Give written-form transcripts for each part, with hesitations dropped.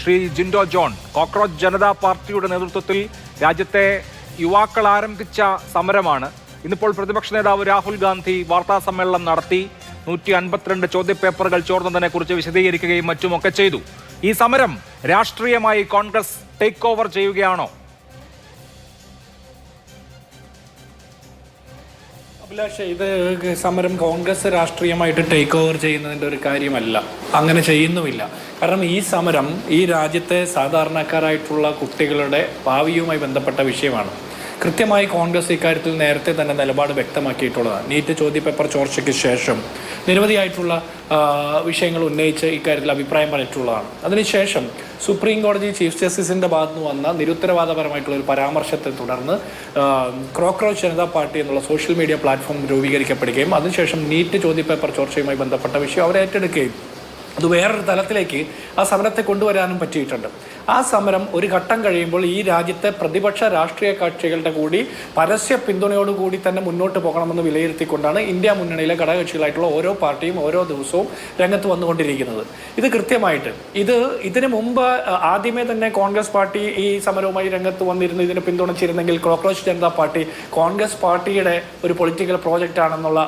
Shri Jinto John. Cockroach Janata പാർട്ടിയുടെ നേതൃത്വത്തിൽ രാജ്യത്തെ യുവാക്കൾ ആരംഭിച്ച സമരമാണ്. ഇന്നിപ്പോൾ പ്രതിപക്ഷ നേതാവ് രാഹുൽ ഗാന്ധി വാർത്താ സമ്മേളനം നടത്തി 152 ചോദ്യപേപ്പറുകൾ ചോർന്നതിനെ കുറിച്ച് വിശദീകരിക്കുകയും മറ്റുമൊക്കെ ചെയ്തു. ഈ സമരം രാഷ്ട്രീയമായി കോൺഗ്രസ് ടേക്ക് ഓവർ ചെയ്യുകയാണോ? അഭിലാഷ്, ഇത് സമരം കോൺഗ്രസ് രാഷ്ട്രീയമായിട്ട് ടേക്ക് ഓവർ ചെയ്യുന്നതിൻ്റെ ഒരു കാര്യമല്ല. അങ്ങനെ ചെയ്യുന്നുമില്ല. കാരണം ഈ സമരം ഈ രാജ്യത്തെ സാധാരണക്കാരായിട്ടുള്ള കുട്ടികളുടെ ഭാവിയുമായി ബന്ധപ്പെട്ട വിഷയമാണ്. കൃത്യമായി കോൺഗ്രസ് ഇക്കാര്യത്തിൽ നേരത്തെ തന്നെ നിലപാട് വ്യക്തമാക്കിയിട്ടുള്ളതാണ്. നീറ്റ് ചോദ്യപേപ്പർ ചോർച്ചയ്ക്ക് ശേഷം നിരവധിയായിട്ടുള്ള വിഷയങ്ങൾ ഉന്നയിച്ച് ഇക്കാര്യത്തിൽ അഭിപ്രായം പറഞ്ഞിട്ടുള്ളതാണ്. അതിനുശേഷം സുപ്രീം കോടതി ചീഫ് ജസ്റ്റിസിൻ്റെ ഭാഗത്ത് നിന്ന് വന്ന നിരുത്തരവാദപരമായിട്ടുള്ള ഒരു പരാമർശത്തെ തുടർന്ന് കോക്രോച്ച് ജനതാ പാർട്ടി എന്നുള്ള സോഷ്യൽ മീഡിയ പ്ലാറ്റ്ഫോം രൂപീകരിക്കപ്പെടുകയും അതിനുശേഷം നീറ്റ് ചോദ്യപേപ്പർ ചോർച്ചയുമായി ബന്ധപ്പെട്ട വിഷയം അവർ ഏറ്റെടുക്കുകയും അത് വേറൊരു തലത്തിലേക്ക് ആ സമരത്തെ കൊണ്ടുവരാനും പറ്റിയിട്ടുണ്ട്. ആ സമരം ഒരു ഘട്ടം കഴിയുമ്പോൾ ഈ രാജ്യത്തെ പ്രതിപക്ഷ രാഷ്ട്രീയ കക്ഷികളുടെ കൂടി പരസ്യ പിന്തുണയോടുകൂടി തന്നെ മുന്നോട്ട് പോകണമെന്ന് വിലയിരുത്തിക്കൊണ്ടാണ് ഇന്ത്യ മുന്നണിയിലെ ഘടകകക്ഷികളായിട്ടുള്ള ഓരോ പാർട്ടിയും ഓരോ ദിവസവും രംഗത്ത് വന്നുകൊണ്ടിരിക്കുന്നത്. ഇത് കൃത്യമായിട്ട് ഇതിനു മുമ്പ് ആദ്യമേ തന്നെ കോൺഗ്രസ് പാർട്ടി ഈ സമരവുമായി രംഗത്ത് വന്നിരുന്നു, ഇതിനെ പിന്തുണച്ചിരുന്നെങ്കിൽ കോക്രോച്ച് ജനതാ പാർട്ടി കോൺഗ്രസ് പാർട്ടിയുടെ ഒരു പൊളിറ്റിക്കൽ പ്രോജക്റ്റ് ആണെന്നുള്ള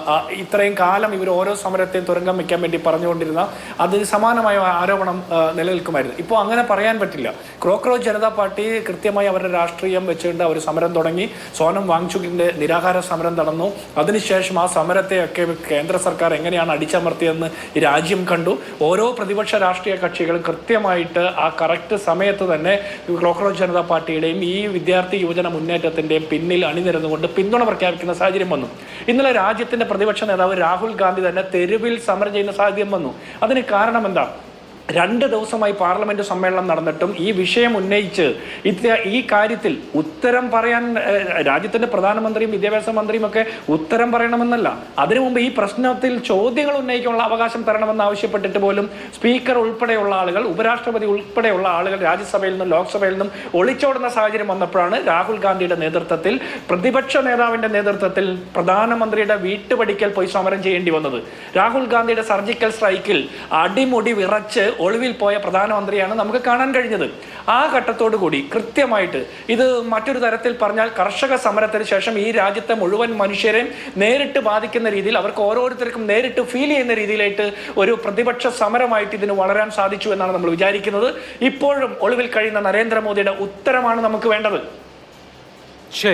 ഇത്രയും കാലം ഇവർ ഓരോ സമരത്തെയും തുരങ്കം വയ്ക്കാൻ വേണ്ടി പറഞ്ഞുകൊണ്ടിരുന്ന അതിന് സമാനമായ ആരോപണം നിലനിൽക്കുമായിരുന്നു. ഇപ്പോൾ അങ്ങനെ പറയാൻ പറ്റില്ല. കോക്രോച്ച് ജനതാ പാർട്ടി കൃത്യമായി അവരുടെ രാഷ്ട്രീയം വെച്ചുകൊണ്ട് അവർ സമരം തുടങ്ങി. സോനം വാങ്ചുക്കിൻ്റെ നിരാഹാര സമരം നടന്നു. അതിനുശേഷം ആ സമരത്തെയൊക്കെ കേന്ദ്ര സർക്കാർ എങ്ങനെയാണ് അടിച്ചമർത്തിയതെന്ന് ഈ രാജ്യം കണ്ടു. ഓരോ പ്രതിപക്ഷ രാഷ്ട്രീയ കക്ഷികളും കൃത്യമായിട്ട് ആ കറക്റ്റ് സമയത്ത് തന്നെ കോക്രോച്ച് ജനതാ പാർട്ടിയുടെയും ഈ വിദ്യാർത്ഥി യുവജന മുന്നേറ്റത്തിൻ്റെയും പിന്നിൽ അണിനിരന്നുകൊണ്ട് പിന്തുണ പ്രഖ്യാപിക്കുന്ന സാഹചര്യം വന്നു. ഇന്നലെ രാജ്യത്തിൻ്റെ പ്രതിപക്ഷ നേതാവ് രാഹുൽ ഗാന്ധി തന്നെ തെരുവിൽ സമരം ചെയ്യുന്ന സാഹചര്യം വന്നു. അതിന് കാരണം എന്താ? 2 ദിവസമായി പാർലമെന്റ് സമ്മേളനം നടന്നിട്ടും ഈ വിഷയം ഉന്നയിച്ച് ഈ കാര്യത്തിൽ ഉത്തരം പറയാൻ രാജ്യത്തിന്റെ പ്രധാനമന്ത്രിയും വിദ്യാഭ്യാസ മന്ത്രിയും ഒക്കെ ഉത്തരം പറയണമെന്നല്ല, അതിനു മുമ്പ് ഈ പ്രശ്നത്തിൽ ചോദ്യങ്ങൾ ഉന്നയിക്കാനുള്ള അവകാശം തരണമെന്ന് ആവശ്യപ്പെട്ടിട്ട് പോലും സ്പീക്കർ ഉൾപ്പെടെയുള്ള ആളുകൾ, ഉപരാഷ്ട്രപതി ഉൾപ്പെടെയുള്ള ആളുകൾ രാജ്യസഭയിൽ നിന്നും ലോക്സഭയിൽ നിന്നും ഒളിച്ചോടുന്ന സാഹചര്യം വന്നപ്പോഴാണ് രാഹുൽ ഗാന്ധിയുടെ നേതൃത്വത്തിൽ, പ്രതിപക്ഷ നേതാവിന്റെ നേതൃത്വത്തിൽ പ്രധാനമന്ത്രിയുടെ വീട്ടുപടിക്കൽ പോയി സമരം ചെയ്യേണ്ടി വന്നത്. രാഹുൽ ഗാന്ധിയുടെ സർജിക്കൽ സ്ട്രൈക്കിൽ അടിമുടി വിറച്ച് ഒളിവിൽ പോയ പ്രധാനമന്ത്രിയാണ് നമുക്ക് കാണാൻ കഴിഞ്ഞത്. ആ ഘട്ടത്തോടു കൂടി കൃത്യമായിട്ട് ഇത് മറ്റൊരു തരത്തിൽ പറഞ്ഞാൽ കർഷക സമരത്തിന് ശേഷം ഈ രാജ്യത്തെ മുഴുവൻ മനുഷ്യരെയും നേരിട്ട് ബാധിക്കുന്ന രീതിയിൽ, അവർക്ക് ഓരോരുത്തർക്കും നേരിട്ട് ഫീൽ ചെയ്യുന്ന രീതിയിലായിട്ട് ഒരു പ്രതിപക്ഷ സമരമായിട്ട് ഇതിന് വളരാൻ സാധിച്ചു എന്നാണ് നമ്മൾ വിചാരിക്കുന്നത്. ഇപ്പോഴും ഒളിവിൽ കഴിയുന്ന നരേന്ദ്രമോദിയുടെ ഉത്തരമാണ് നമുക്ക് വേണ്ടത്. ശരി.